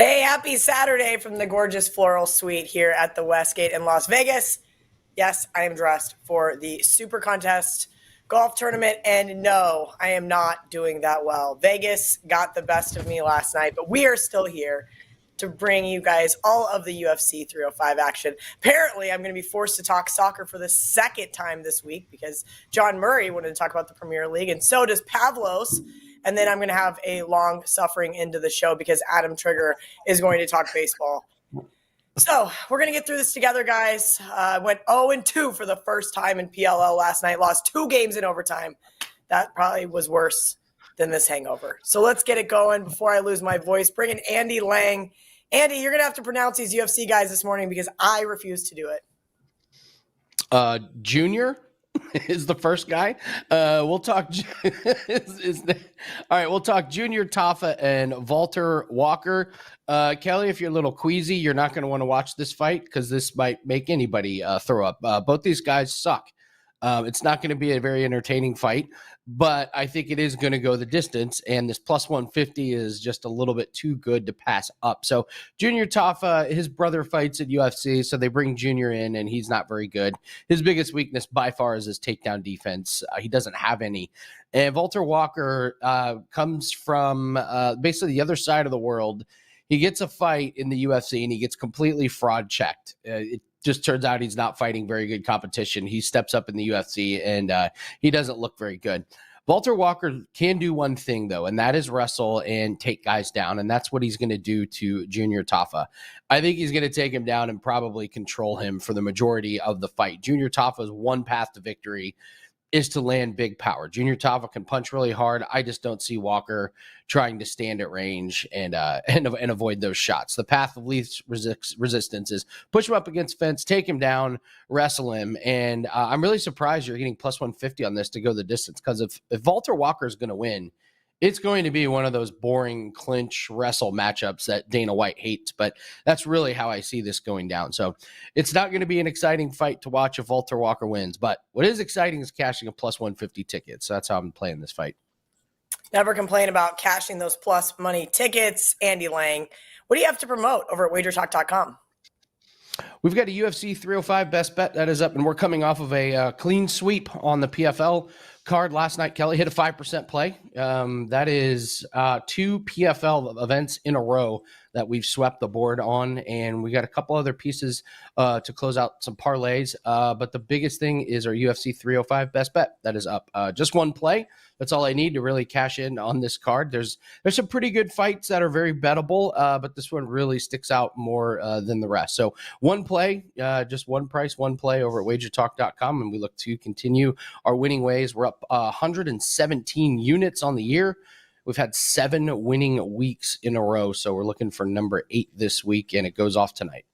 Hey, happy Saturday from the gorgeous floral suite here at the Westgate in Las Vegas. Yes, I am dressed for the Super Contest golf tournament, and no, I am not doing that well. Vegas got the best of me last night, but we are still here to bring you guys all of the UFC 305 action. Apparently, I'm going to be forced to talk soccer for the second time this week because John Murray wanted to talk about the Premier League, and so does Pavlos. And then I'm going to have a long suffering into the show because Adam Trigger is going to talk baseball. So we're going to get through this together, guys. Went 0-2 for the first time in PLL last night. Lost 2 games in overtime. That probably was worse than this hangover. So let's get it going before I lose my voice. Bring in Andy Lang. Andy, you're going to have to pronounce these UFC guys this morning because I refuse to do it. Junior is the first guy. We'll talk. All right, we'll talk Junior Tafa and Walter Walker. Kelly, if you're a little queasy, you're not going to want to watch this fight because this might make anybody throw up. Both these guys suck. It's not going to be a very entertaining fight, but I think it is going to go the distance, and this plus 150 is just a little bit too good to pass up. So Junior Tafa, his brother fights at UFC, so they bring Junior in, and he's not very good. His biggest weakness by far is his takedown defense. He doesn't have any. And Walter Walker comes from basically the other side of the world. He gets a fight in the UFC, and he gets completely fraud checked. It just turns out he's not fighting very good competition. He steps up in the UFC, and he doesn't look very good. Walter Walker can do one thing, though, and that is wrestle and take guys down, and that's what he's going to do to Junior Tafa. I think he's going to take him down and probably control him for the majority of the fight. Junior Tafa's one path to victory is to land big power. Junior Tafa can punch really hard. I just don't see Walker trying to stand at range and avoid those shots. The path of least resistance is push him up against fence, take him down, wrestle him. And I'm really surprised you're getting plus 150 on this to go the distance, because if Walter Walker is going to win, it's going to be one of those boring clinch wrestle matchups that Dana White hates, but that's really how I see this going down. So it's not going to be an exciting fight to watch if Walter Walker wins, but what is exciting is cashing a plus 150 ticket. So that's how I'm playing this fight. Never complain about cashing those plus money tickets. Andy Lang, what do you have to promote over at WagerTalk.com? We've got a UFC 305 best bet that is up, and we're coming off of a clean sweep on the PFL card last night. Kelly hit a 5% play. That is 2 PFL events in a row that we've swept the board on, and we got a couple other pieces to close out some parlays. But the biggest thing is our UFC 305 best bet that is up. Just one play. That's all I need to really cash in on this card. There's some pretty good fights that are very bettable, but this one really sticks out more than the rest. So one play, just one price, one play over at WagerTalk.com, and we look to continue our winning ways. We're up 117 units on the year. We've had 7 winning weeks in a row, so we're looking for number 8 this week, and it goes off tonight.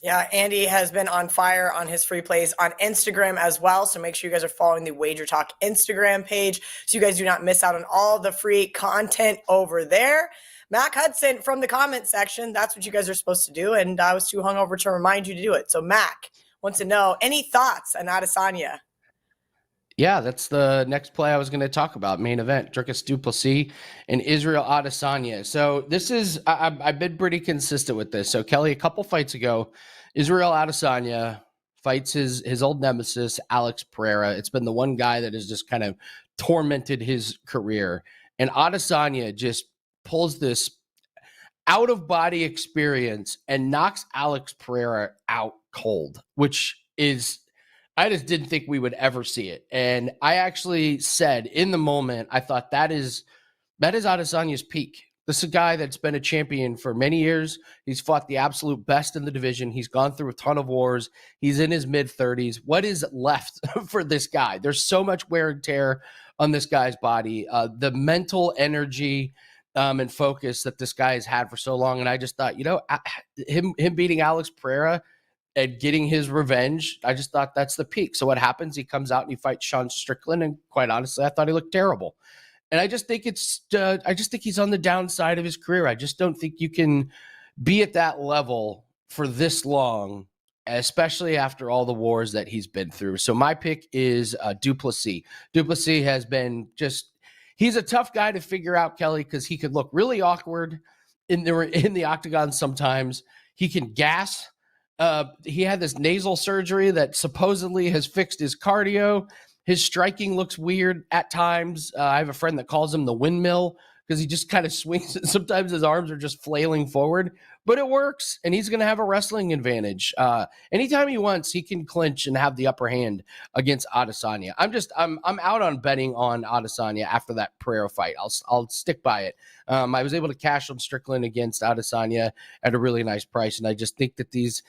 Yeah, Andy has been on fire on his free plays on Instagram as well. So make sure you guys are following the Wager Talk Instagram page so you guys do not miss out on all the free content over there. Mac Hudson from the comment section, that's what you guys are supposed to do. And I was too hungover to remind you to do it. So Mac wants to know, any thoughts on Adesanya? Yeah, that's the next play I was going to talk about. Main event, Dricus du Plessis and Israel Adesanya. So this is, I've been pretty consistent with this. So Kelly, a couple fights ago, Israel Adesanya fights his old nemesis, Alex Pereira. It's been the one guy that has just kind of tormented his career. And Adesanya just pulls this out-of-body experience and knocks Alex Pereira out cold, which is, I just didn't think we would ever see it. And I actually said in the moment, I thought that is Adesanya's peak. This is a guy that's been a champion for many years. He's fought the absolute best in the division. He's gone through a ton of wars. He's in his mid-30s. What is left for this guy? There's so much wear and tear on this guy's body. The mental energy and focus that this guy has had for so long. And I just thought, him beating Alex Pereira and getting his revenge, I just thought that's the peak. So what happens? He comes out and he fights Sean Strickland, and quite honestly, I thought he looked terrible. And I just think he's on the downside of his career. I just don't think you can be at that level for this long, especially after all the wars that he's been through. So my pick is du Plessis. Du Plessis has been he's a tough guy to figure out, Kelly, because he could look really awkward in the octagon sometimes. He can gas. He had this nasal surgery that supposedly has fixed his cardio. His striking looks weird at times. I have a friend that calls him the windmill because he just kind of swings. Sometimes his arms are just flailing forward, but it works, and he's going to have a wrestling advantage. Anytime he wants, he can clinch and have the upper hand against Adesanya. I'm out on betting on Adesanya after that Pereira fight. I'll stick by it. I was able to cash on Strickland against Adesanya at a really nice price, and I just think that these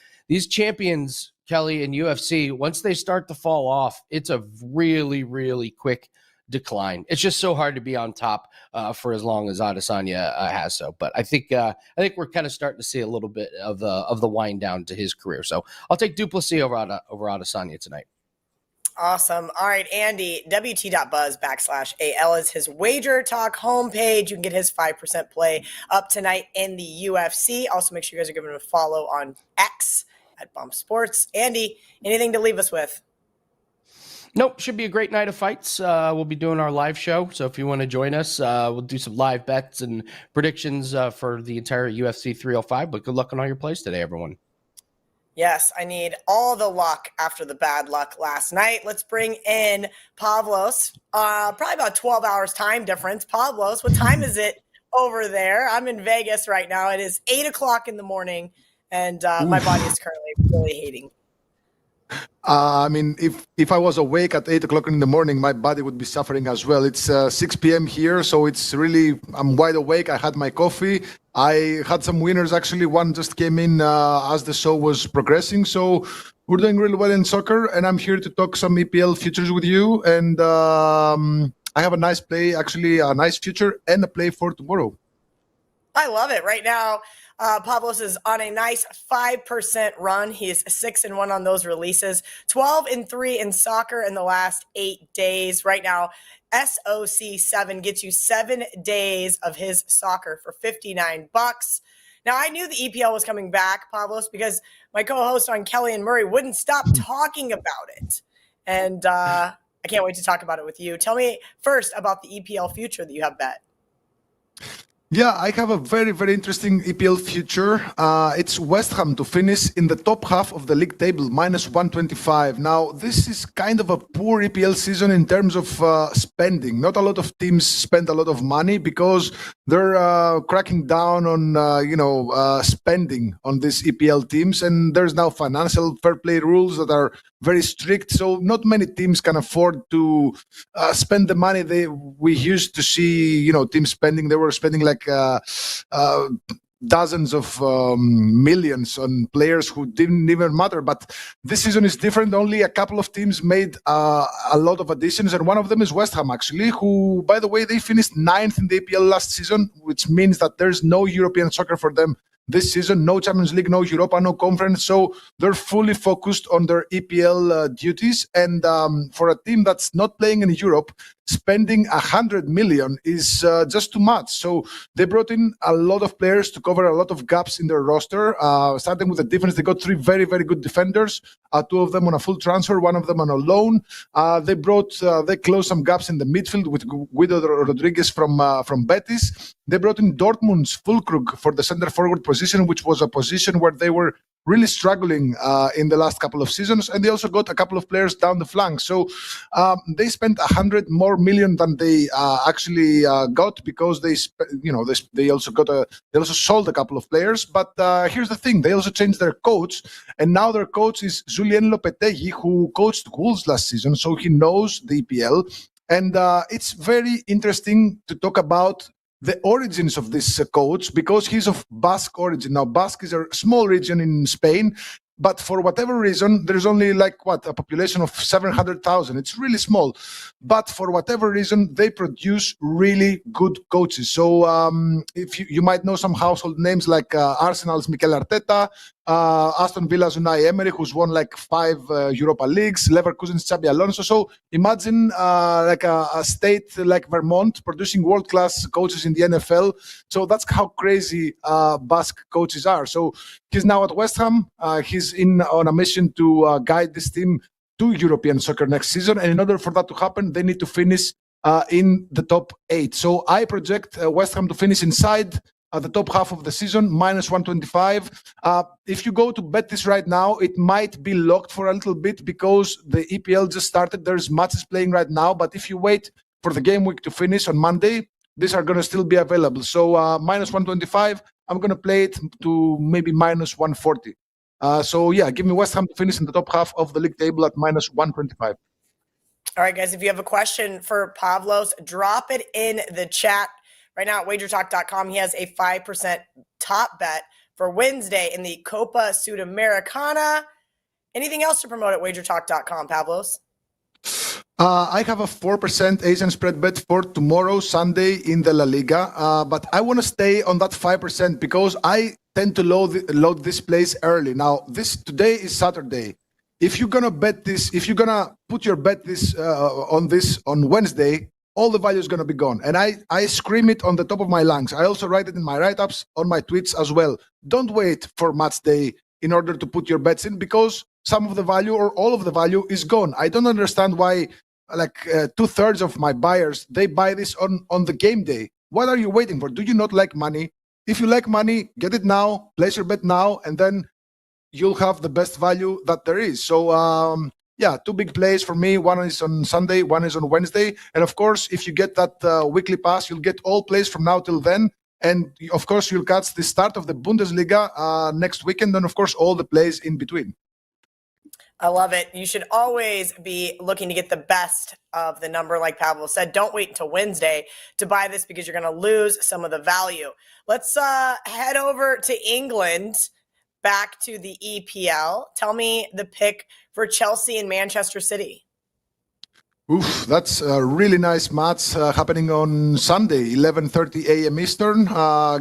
champions, Kelly, in UFC, once they start to fall off, it's a really, really quick decline. It's just so hard to be on top for as long as Adesanya has so. But I think we're kind of starting to see a little bit of the wind down to his career. So I'll take Duplessis over Adesanya tonight. Awesome. All right, Andy, WT.buzz/AL is his WagerTalk homepage. You can get his 5% play up tonight in the UFC. Also, make sure you guys are giving him a follow on X at Bump Sports. Andy, anything to leave us with? Nope. Should be a great night of fights. We'll be doing our live show. So if you want to join us, we'll do some live bets and predictions for the entire UFC 305. But good luck on all your plays today, everyone. Yes, I need all the luck after the bad luck last night. Let's bring in Pavlos. Probably about 12 hours time difference. Pavlos, what time is it over there? I'm in Vegas right now. It is 8 o'clock in the morning, and my body is currently really hating. I mean, if I was awake at 8 o'clock in the morning, my body would be suffering as well. It's 6 p.m. here, so it's really, I'm wide awake. I had my coffee. I had some winners, actually. One just came in as the show was progressing. So we're doing really well in soccer, and I'm here to talk some EPL futures with you. And I have a nice play, actually, a nice future and a play for tomorrow. I love it. Right now, Pavlos is on a nice 5% run. He is 6-1 on those releases, 12-3 in soccer in the last 8 days. Right now, SOC7 gets you 7 days of his soccer for $59. Now, I knew the EPL was coming back, Pavlos, because my co-host on Kelly and Murray wouldn't stop talking about it. And I can't wait to talk about it with you. Tell me first about the EPL future that you have bet. Yeah, I have a very, very interesting EPL future. It's West Ham to finish in the top half of the league table, -125. Now, this is kind of a poor EPL season in terms of spending. Not a lot of teams spend a lot of money because they're cracking down on, spending on these EPL teams. And there's now financial fair play rules that are very strict. So not many teams can afford to spend the money we used to see, teams spending. They were spending like dozens of millions on players who didn't even matter. But this season is different. Only a couple of teams made a lot of additions, and one of them is West Ham, actually, who, by the way, they finished 9th in the EPL last season, which means that there's no European soccer for them this season. No Champions League, no Europa, no Conference. So they're fully focused on their EPL duties. And for a team that's not playing in Europe, spending 100 million is just too much. So they brought in a lot of players to cover a lot of gaps in their roster. Starting with the defense, they got 3 very, very good defenders. 2 of them on a full transfer, 1 of them on a loan. They closed some gaps in the midfield with Guido Rodriguez from Betis. They brought in Dortmund's Füllkrug for the center forward position, which was a position where they were really struggling in the last couple of seasons, and they also got a couple of players down the flank. So they spent 100 more million than they actually got because they also sold a couple of players. But here's the thing: they also changed their coach, and now their coach is Julien Lopetegui, who coached Wolves last season, so he knows the EPL, and it's very interesting to talk about the origins of this coach, because he's of Basque origin. Now, Basque is a small region in Spain, but for whatever reason, there's only a population of 700,000. It's really small. But for whatever reason, they produce really good coaches. So if you might know some household names like Arsenal's Mikel Arteta, Aston Villa's Unai Emery, who's won 5 Europa Leagues, Leverkusen's Xabi Alonso. So imagine a state like Vermont producing world-class coaches in the NFL. So that's how crazy Basque coaches are. So he's now at West Ham. He's on a mission to guide this team to European soccer next season. And in order for that to happen, they need to finish in the top 8. So I project West Ham to finish inside at the top half of the season, minus 125. If you go to bet this right now, it might be locked for a little bit because the EPL just started. There's matches playing right now. But if you wait for the game week to finish on Monday, these are going to still be available. So minus 125, I'm going to play it to maybe minus 140. So yeah, give me West Ham to finish in the top half of the league table at minus 125. All right, guys, if you have a question for Pavlos, drop it in the chat. Right now at WagerTalk.com, he has a 5% top bet for Wednesday in the Copa Sudamericana. Anything else to promote at WagerTalk.com, Pavlos? I have a 4% Asian spread bet for tomorrow, Sunday, in the La Liga. But I want to stay on that 5% because I tend to load this place early. Now, today is Saturday. If you're gonna bet this, if you're gonna put your bet on Wednesday, all the value is gonna be gone. And I scream it on the top of my lungs. I also write it in my write-ups on my tweets as well. Don't wait for match day in order to put your bets in because some of the value or all of the value is gone. I don't understand why like 2/3 of my buyers, they buy this on the game day. What are you waiting for? Do you not like money? If you like money, get it now, place your bet now, and then you'll have the best value that there is. So yeah, two big plays for me. One is on Sunday, one is on Wednesday. And of course, if you get that weekly pass, you'll get all plays from now till then. And of course, you'll catch the start of the Bundesliga next weekend, and of course, all the plays in between. I love it. You should always be looking to get the best of the number, like Pavlo said. Don't wait until Wednesday to buy this because you're going to lose some of the value. Let's head over to England, back to the EPL. Tell me the pick for Chelsea and Manchester City. Oof, that's a really nice match happening on Sunday, 11:30 a.m. Eastern.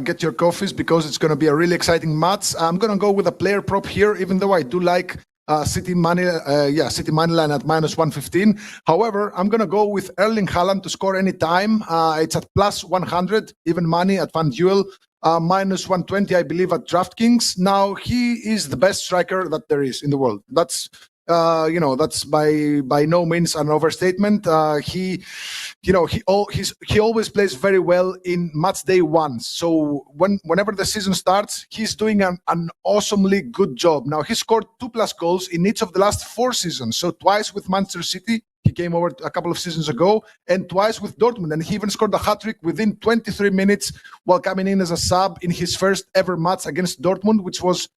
Get your coffees because it's going to be a really exciting match. I'm going to go with a player prop here, even though I do like City money line at minus 115. However, I'm going to go with Erling Haaland to score any time. It's at plus 100, even money at FanDuel. Minus 120, I believe, at DraftKings. Now, he is the best striker that there is in the world. That's that's by no means an overstatement. He always plays very well in match day one. So whenever the season starts, he's doing an awesomely good job. Now, he scored 2+ goals in each of the last 4 seasons. So twice with Manchester City, he came over a couple of seasons ago, and twice with Dortmund. And he even scored a hat-trick within 23 minutes while coming in as a sub in his first ever match against Dortmund, which was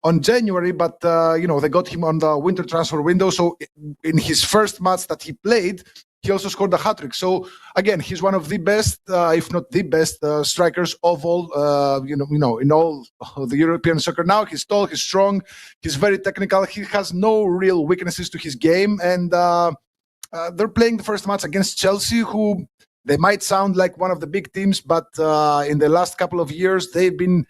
on January, but they got him on the winter transfer window. So in his first match that he played, he also scored a hat-trick. So again, he's one of the best, if not the best, strikers of all. In all the European soccer now. He's tall, he's strong, he's very technical. He has no real weaknesses to his game, and they're playing the first match against Chelsea, who they might sound like one of the big teams, but in the last couple of years, they've been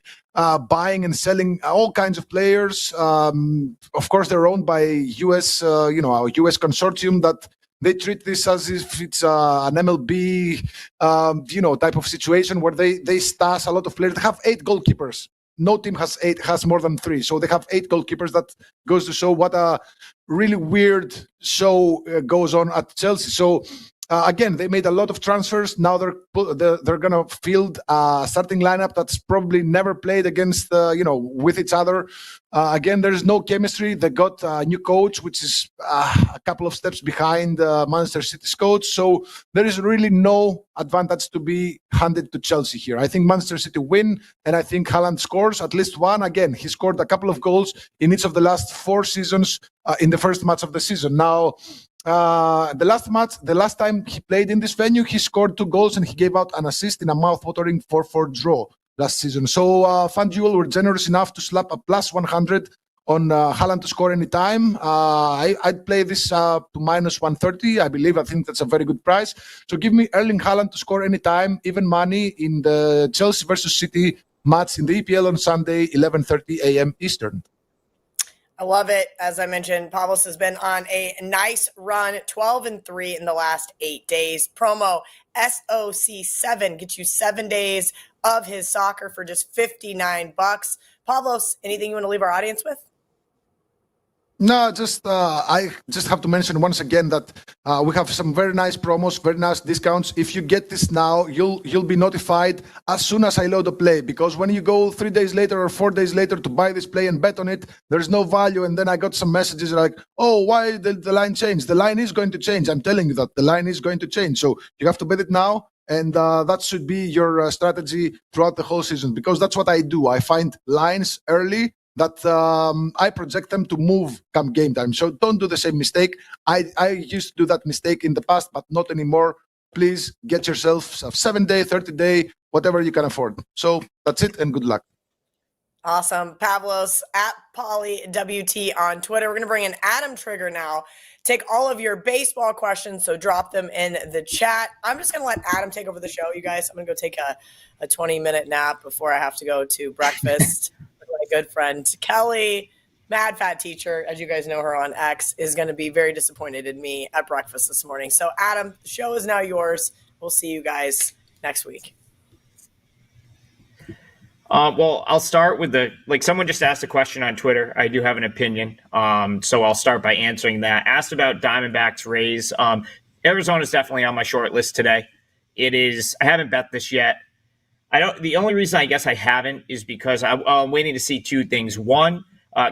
buying and selling all kinds of players. Of course, they're owned by US, a US consortium that they treat this as if it's an MLB, type of situation where they stash a lot of players. They have 8 goalkeepers. No team has more than 3. So they have 8 goalkeepers. That goes to show what a really weird show goes on at Chelsea. So again, they made a lot of transfers. Now they're going to field a starting lineup that's probably never played against, with each other. Again, there's no chemistry. They got a new coach, which is a couple of steps behind Manchester City's coach. So there is really no advantage to be handed to Chelsea here. I think Manchester City win, and I think Haaland scores at least one. Again, he scored a couple of goals in each of the last 4 seasons in the first match of the season. Now, the last time he played in this venue, he scored 2 goals and he gave out an assist in a mouth-watering 4-4 draw last season. So FanDuel were generous enough to slap a plus 100 on Haaland to score any time. I'd play this to minus 130. I think that's a very good price. So give me Erling Haaland to score any time, even money in the Chelsea versus City match in the EPL on Sunday, 11:30 a.m. Eastern. I love it. As I mentioned, Pavlos has been on a nice run, 12-3 in the last 8 days. Promo SOC7 gets you 7 days of his soccer for just $59. Pavlos, anything you want to leave our audience with? No, just I just have to mention once again that we have some very nice promos, very nice discounts. If you get this now, you'll be notified as soon as I load the play. Because when you go 3 days later or 4 days later to buy this play and bet on it, there's no value. And then I got some messages like, "Oh, why did the line change?" The line is going to change. I'm telling you that the line is going to change. So you have to bet it now. And that should be your strategy throughout the whole season, because that's what I do. I find lines early that I project them to move come game time. So don't do the same mistake. I used to do that mistake in the past, but not anymore. Please get yourself a 7-day, 30-day, whatever you can afford. So that's it, and good luck. Awesome. Pavlos at PolyWT on Twitter. We're going to bring in Adam Trigger now. Take all of your baseball questions, so drop them in the chat. I'm just going to let Adam take over the show, you guys. I'm going to go take a 20-minute nap before I have to go to breakfast with my good friend Kelly, Mad Fat Teacher, as you guys know her on X, is going to be very disappointed in me at breakfast this morning. So, Adam, the show is now yours. We'll see you guys next week. Well, I'll start with someone just asked a question on Twitter. I do have an opinion. So I'll start by answering that. Asked about Diamondbacks Rays. Arizona is definitely on my short list today. I haven't bet this yet. The only reason I guess I haven't is because I'm waiting to see two things. One,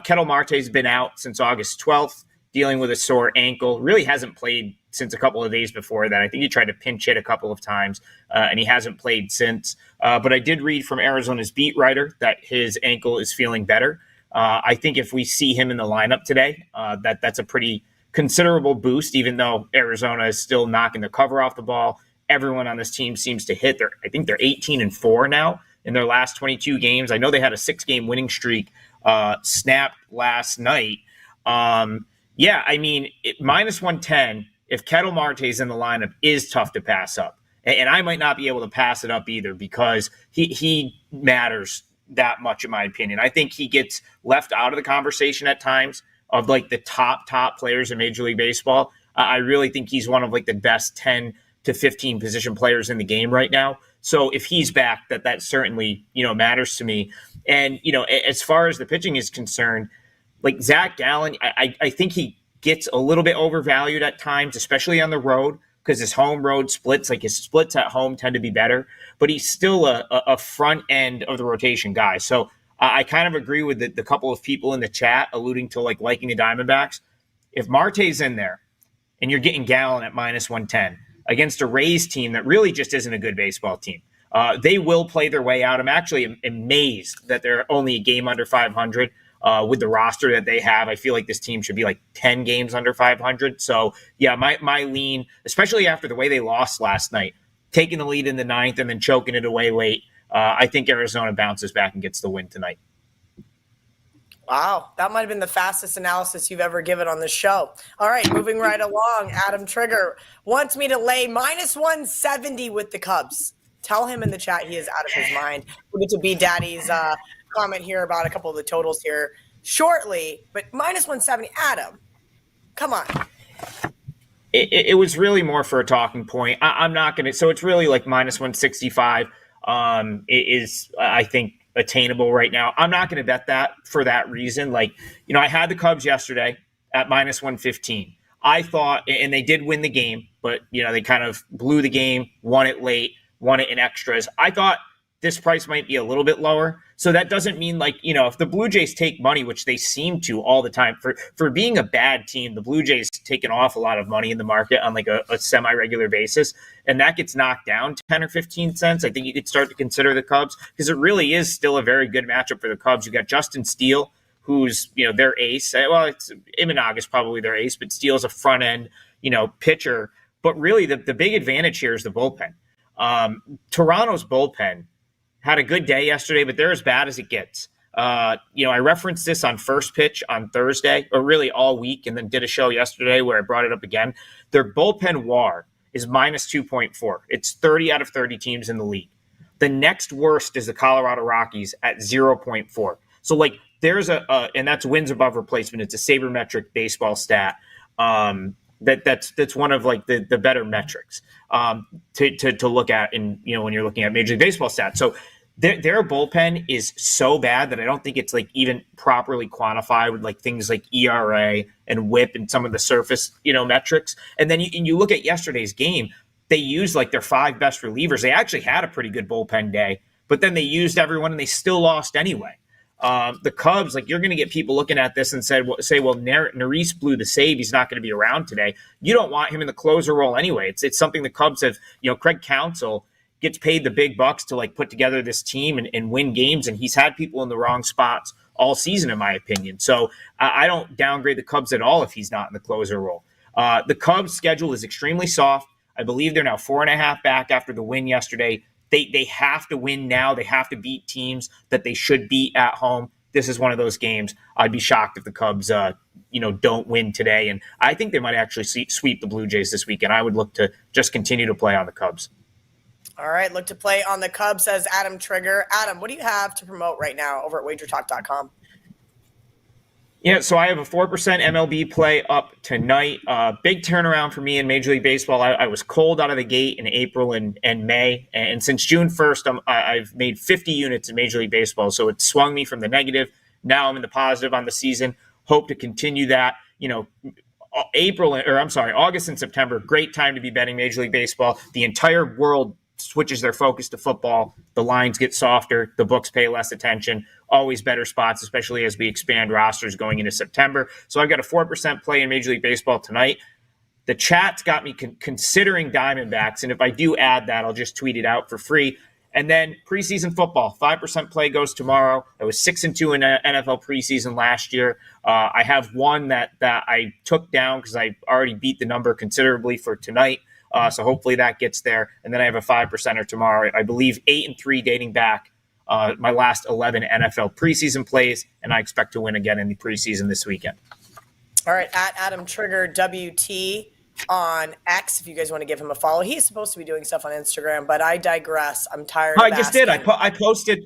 Ketel Marte's been out since August 12th, dealing with a sore ankle. Really hasn't played since a couple of days before that. I think he tried to pinch hit a couple of times, and he hasn't played since. But I did read from Arizona's beat writer that his ankle is feeling better. I think if we see him in the lineup today, that's a pretty considerable boost, even though Arizona is still knocking the cover off the ball. Everyone on this team seems to hit. I think they're 18-4 now in their last 22 games. I know they had a 6-game winning streak snapped last night. Yeah, I mean, minus 110, if Ketel Marte's in the lineup, is tough to pass up. And I might not be able to pass it up either, because he matters that much, in my opinion. I think he gets left out of the conversation at times of the top players in Major League Baseball. I really think he's one of the best 10 to 15 position players in the game right now. So if he's back, that certainly, matters to me. And, as far as the pitching is concerned, Zach Gallen, I think he gets a little bit overvalued at times, especially on the road, because his home road splits, his splits at home tend to be better, but he's still a front end of the rotation guy. So I kind of agree with the couple of people in the chat alluding to liking the Diamondbacks. If Marte's in there and you're getting Gallen at minus 110 against a Rays team that really just isn't a good baseball team, they will play their way out. I'm actually amazed that they're only a game under 500. With the roster that they have, I feel like this team should be 10 games under 500. So, yeah, my lean, especially after the way they lost last night, taking the lead in the ninth and then choking it away late, I think Arizona bounces back and gets the win tonight. Wow, that might have been the fastest analysis you've ever given on the show. All right, moving right along, Adam Trigger wants me to lay minus 170 with the Cubs. Tell him in the chat he is out of his mind. We'll get to B Daddy's comment here about a couple of the totals here shortly, but minus 170, Adam, come on. It was really more for a talking point. I'm not going to, so it's really minus 165 is, I think, attainable right now. I'm not going to bet that for that reason. I had the Cubs yesterday at minus 115. I thought, and they did win the game, but, they kind of blew the game, won it late, won it in extras. I thought this price might be a little bit lower. So that doesn't mean if the Blue Jays take money, which they seem to all the time, for being a bad team, the Blue Jays take an awful lot of money in the market on a semi-regular basis, and that gets knocked down 10 or 15 cents. I think you could start to consider the Cubs, because it really is still a very good matchup for the Cubs. You got Justin Steele, who's, their ace. Well, Imanaga is probably their ace, but Steele's a front end, pitcher. But really the big advantage here is the bullpen. Toronto's bullpen had a good day yesterday, but they're as bad as it gets. I referenced this on First Pitch on Thursday, or really all week, and then did a show yesterday where I brought it up again. Their bullpen WAR is minus 2.4. It's 30 out of 30 teams in the league. The next worst is the Colorado Rockies at 0.4. So there's and that's wins above replacement. It's a sabermetric baseball stat. That's one of the better metrics to look at when you're looking at Major League Baseball stats. So their bullpen is so bad that I don't think it's like even properly quantified with like things like ERA and WHIP and some of the surface, metrics. And then you look at yesterday's game, they used like their 5 best relievers. They actually had a pretty good bullpen day, but then they used everyone and they still lost anyway. The Cubs, like, you're going to get people looking at this and say, well, Neris blew the save. He's not going to be around today. You don't want him in the closer role anyway. It's something the Cubs have, Craig Counsell gets paid the big bucks to like put together this team and win games. And he's had people in the wrong spots all season, in my opinion. So I don't downgrade the Cubs at all if he's not in the closer role. The Cubs schedule is extremely soft. I believe they're now 4.5 back after the win yesterday. They have to win now. They have to beat teams that they should beat at home. This is one of those games. I'd be shocked if the Cubs, don't win today. And I think they might actually sweep the Blue Jays this weekend. I would look to just continue to play on the Cubs. All right, look to play on the Cubs, says Adam Trigger. Adam, what do you have to promote right now over at WagerTalk.com? Yeah, so I have a 4% MLB play up tonight. Big turnaround for me in Major League Baseball. I was cold out of the gate in April and May. And since June 1st, I've made 50 units in Major League Baseball. So it swung me from the negative. Now I'm in the positive on the season. Hope to continue that. August and September, great time to be betting Major League Baseball. The entire world switches their focus to football. The lines get softer. The books pay less attention. Always better spots, especially as we expand rosters going into September. So I've got a 4% play in Major League Baseball tonight. The chat's got me considering Diamondbacks, and if I do add that, I'll just tweet it out for free. And then preseason football, 5% play goes tomorrow. I was 6-2 in NFL preseason last year. I have one that I took down because I already beat the number considerably for tonight. So hopefully that gets there. And then I have a 5%er tomorrow. I believe 8-3 dating back my last 11 NFL preseason plays, and I expect to win again in the preseason this weekend. All right, at Adam Trigger WT on X, if you guys want to give him a follow. He's supposed to be doing stuff on Instagram, but I digress. I'm tired of I just did. asking. I posted.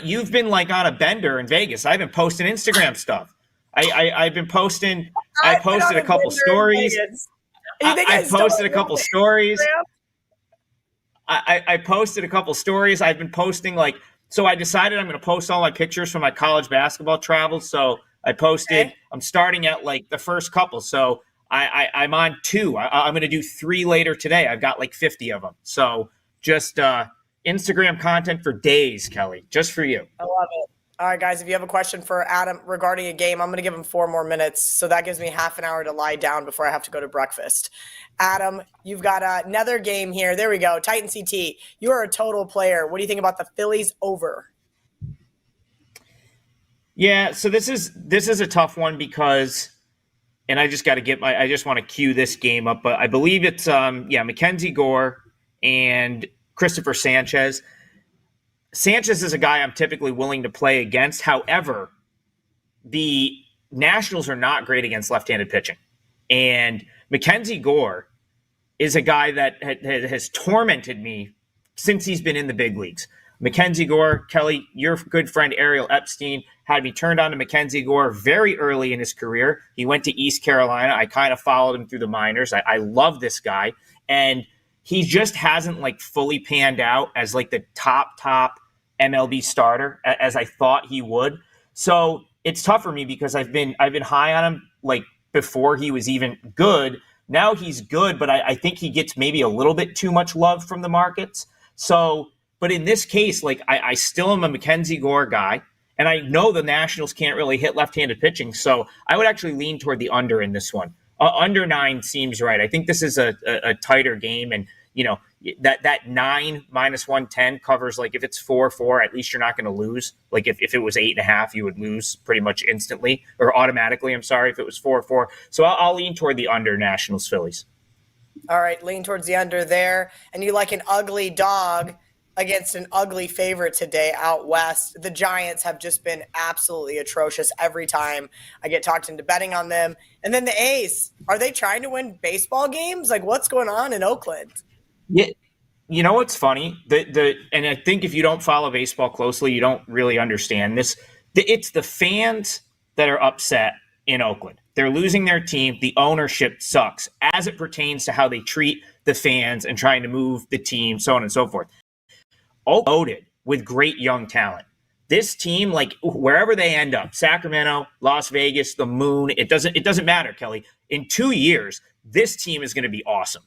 You've been like on a bender in Vegas. I've been posting Instagram stuff. I've been posting. I posted a couple stories. I posted a couple stories. I posted a couple stories. I've been posting so I decided I'm going to post all my pictures from my college basketball travels. So I posted, I'm starting at the first couple. So I'm on 2. I'm going to do 3 later today. I've got 50 of them. So just Instagram content for days, Kelly, just for you. I love it. All right, guys, if you have a question for Adam regarding a game, I'm going to give him 4 more minutes. So that gives me half an hour to lie down before I have to go to breakfast. Adam, you've got another game here. There we go. Titan CT, you are a total player. What do you think about the Phillies over? Yeah, so this is a tough one because, and I just got to I just want to cue this game up, but I believe it's, Mackenzie Gore and Christopher Sanchez. Sanchez is a guy I'm typically willing to play against. However, the Nationals are not great against left-handed pitching. And Mackenzie Gore is a guy that has tormented me since he's been in the big leagues. Mackenzie Gore, Kelly, your good friend Ariel Epstein had me turned on to Mackenzie Gore very early in his career. He went to East Carolina. I kind of followed him through the minors. I love this guy. And he just hasn't fully panned out as the top MLB starter as I thought he would. So it's tough for me because I've been high on him before he was even good. Now he's good, but I think he gets maybe a little bit too much love from the markets. So, but in this case, I still am a Mackenzie Gore guy, and I know the Nationals can't really hit left-handed pitching. So I would actually lean toward the under in this one. Under 9 seems right. I think this is a tighter game, and that 9 minus 110 covers if it's 4-4, at least you're not going to lose. If it was 8.5, you would lose pretty much instantly or automatically. I'm sorry, if it was 4-4. So I'll lean toward the under Nationals Phillies. All right, lean towards the under there. And you like an ugly dog against an ugly favorite today out west. The Giants have just been absolutely atrocious every time I get talked into betting on them. And then the A's, are they trying to win baseball games? What's going on in Oakland? Yeah, you know what's funny? And I think if you don't follow baseball closely, you don't really understand this. It's the fans that are upset in Oakland. They're losing their team. The ownership sucks as it pertains to how they treat the fans and trying to move the team, so on and so forth. Loaded with great young talent. This team, like wherever they end up, Sacramento, Las Vegas, the Moon, it doesn't matter, Kelly. In 2 years, this team is going to be awesome.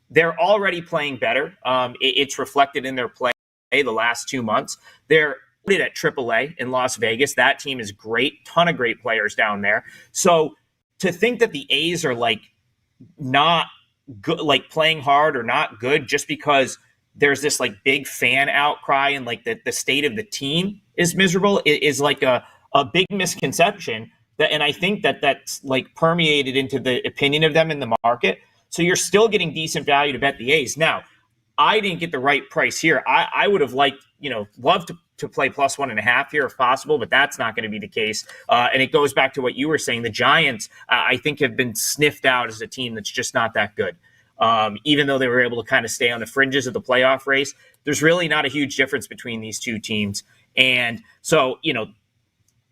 They're already playing better. It's reflected in their play the last 2 months. They're at AAA in Las Vegas. That team is great. Ton of great players down there. So to think that the A's are like not good, like playing hard or not good just because there's this like big fan outcry and like the state of the team is miserable is like a big misconception and I think that's like permeated into the opinion of them in the market. So you're still getting decent value to bet the A's. Now, I didn't get the right price here. I would have liked, loved to play +1.5 here if possible, but that's not going to be the case. And it goes back to what you were saying. The Giants, I think, have been sniffed out as a team that's just not that good. Even though they were able to kind of stay on the fringes of the playoff race, there's really not a huge difference between these two teams. And so,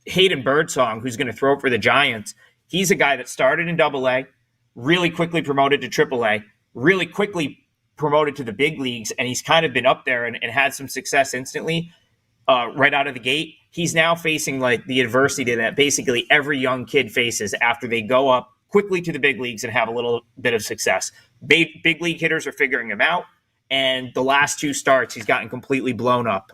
Hayden Birdsong, who's going to throw for the Giants, he's a guy that started in AA, really quickly promoted to AAA, really quickly promoted to the big leagues, and he's kind of been up there and had some success instantly right out of the gate. He's now facing like the adversity that basically every young kid faces after they go up quickly to the big leagues and have a little bit of success. Big league hitters are figuring him out, and the last 2 starts, he's gotten completely blown up.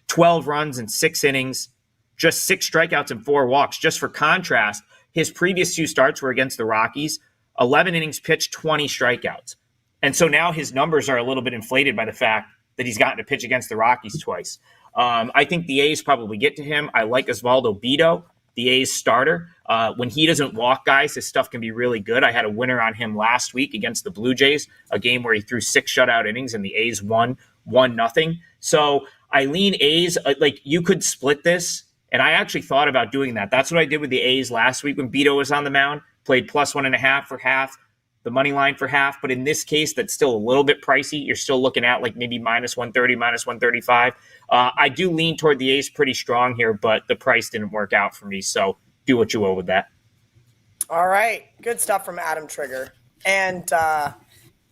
12 runs in 6 innings, just 6 strikeouts and 4 walks. Just for contrast, his previous 2 starts were against the Rockies, 11 innings pitched, 20 strikeouts. And so now his numbers are a little bit inflated by the fact that he's gotten to pitch against the Rockies twice. I think the A's probably get to him. I like Osvaldo Bido, the A's starter. When he doesn't walk guys, his stuff can be really good. I had a winner on him last week against the Blue Jays, a game where he threw 6 shutout innings and the A's won 1-0. So I lean A's. Like, you could split this, and I actually thought about doing that. That's what I did with the A's last week when Bido was on the mound, played +1.5 for half, the money line for half. But in this case, that's still a little bit pricey. You're still looking at like maybe -130, -135. I do lean toward the A's pretty strong here, but the price didn't work out for me. So do what you will with that. All right. Good stuff from Adam Trigger. And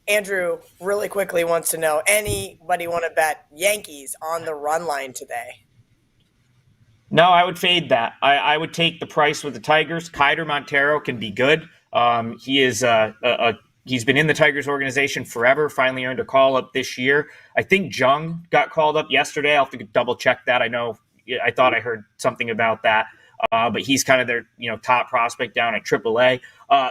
Andrew really quickly wants to know, anybody want to bet Yankees on the run line today? No, I would fade that. I would take the price with the Tigers. Keider Montero can be good. He is he's been in the Tigers organization forever, finally earned a call-up this year. I think Jung got called up yesterday. I'll have to double-check that. I thought I heard something about that. But he's kind of their top prospect down at AAA.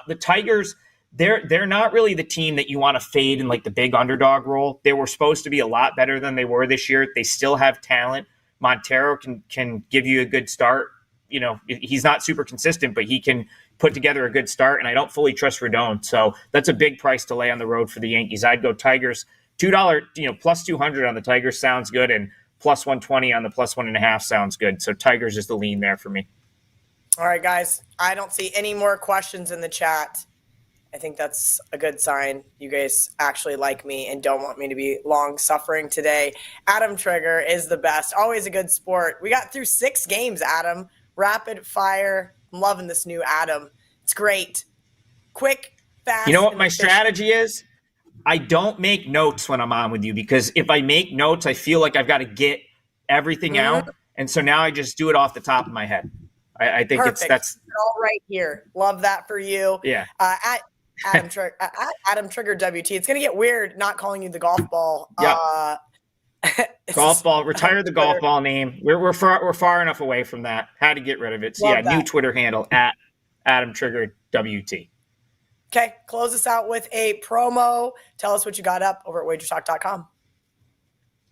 The Tigers, they're not really the team that you want to fade in like the big underdog role. They were supposed to be a lot better than they were this year. They still have talent. Montero can give you a good start. He's not super consistent, but he can put together a good start, and I don't fully trust Rodon. So that's a big price to lay on the road for the Yankees. I'd go Tigers. $2, +200 on the Tigers sounds good, and +120 on the +1.5 sounds good. So Tigers is the lean there for me. All right, guys. I don't see any more questions in the chat. I think that's a good sign. You guys actually like me and don't want me to be long-suffering today. Adam Trigger is the best. Always a good sport. We got through 6 games, Adam. Rapid fire. I'm loving this new Adam. It's great. Quick, fast. You know what my strategy is? I don't make notes when I'm on with you, because if I make notes, I feel like I've got to get everything out. And so now I just do it off the top of my head. I think Perfect. that's all right here. Love that for you. Yeah. At Adam Trigger WT. It's going to get weird not calling you the golf ball. Yeah. Golf ball. Retire the golf ball name. We're far enough away from that. Had to get rid of it. So Love that. New Twitter handle at Adam Trigger WT. Okay, close us out with a promo. Tell us what you got up over at WagerTalk.com.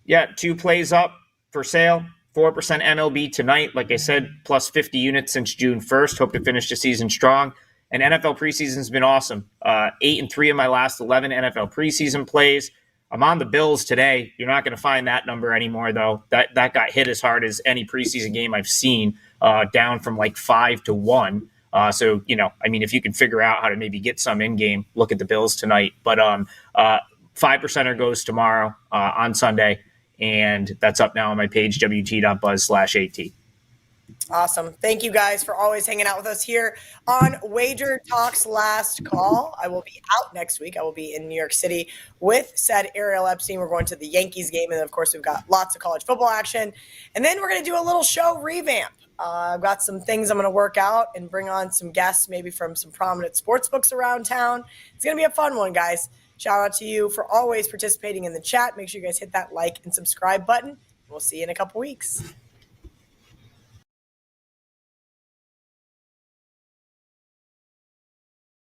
Yeah, 2 plays up for sale. 4% MLB tonight. Like I said, +50 units since June 1st. Hope to finish the season strong. And NFL preseason's been awesome. 8-3 of my last 11 NFL preseason plays. I'm on the Bills today. You're not going to find that number anymore, though. That got hit as hard as any preseason game I've seen, down from like 5-1. So, if you can figure out how to maybe get some in-game, look at the Bills tonight. But 5%er goes tomorrow on Sunday, and that's up now on my page, wt.buzz/at. Awesome. Thank you guys for always hanging out with us here on Wager Talk's Last Call. I will be out next week. I will be in New York City with said Ariel Epstein. We're going to the Yankees game. And then, of course, we've got lots of college football action. And then we're going to do a little show revamp. I've got some things I'm going to work out and bring on some guests, maybe from some prominent sports books around town. It's going to be a fun one, guys. Shout out to you for always participating in the chat. Make sure you guys hit that like and subscribe button. We'll see you in a couple weeks.